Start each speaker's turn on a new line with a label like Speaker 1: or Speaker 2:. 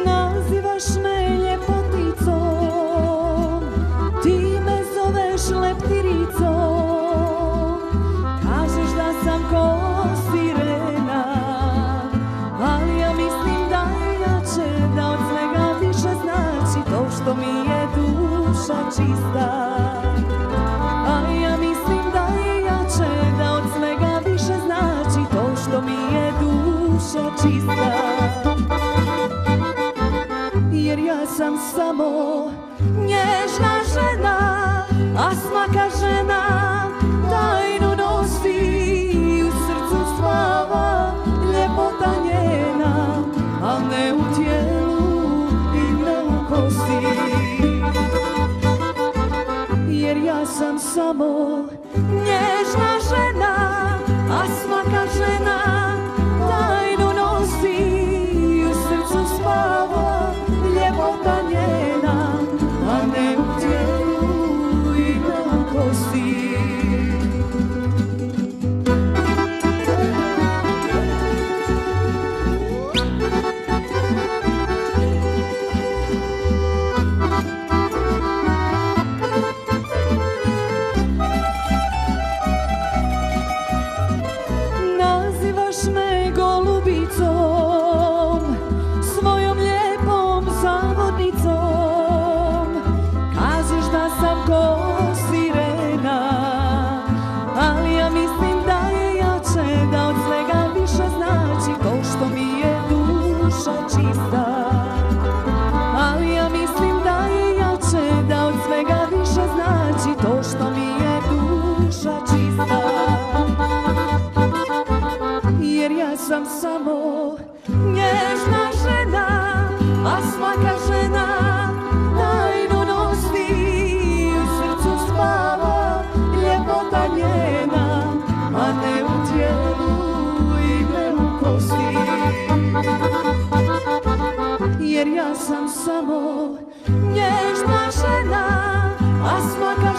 Speaker 1: Nazivaš me ljepoticom, ti me zoveš leptiricom, kažeš da sam ko sirena, ali ja mislim da je jače, da od svega više znači to što mi je duša čista. A ja mislim da je jače, da od svega više znači to što mi je duša čista. Jer ja sam samo nježna žena, a svaka žena tajnu nosi u srcu spava ljepota njena, a ne u tijelu i ne u kosi. Jer ja sam samo nježna žena, a svaka žena tajnu nosi u srcu spava ljepota njena, a ne u tijelu i ne u kosi. Nazivaš me golubicom, svojom lijepom zavodnicom, kažeš da sam ko sirena, ali ja mislim da je jače, da od svega više znači to što mi je duša čista. Ali ja mislim da je jače, da od svega više znači to što mi je duša čista. Jer ja sam samo nježna žena, a svaka žena tajnu nosi u srcu spava ljepota njena, a ne u tijelu i ne u kosi. Jer ja sam samo nježna žena, a svaka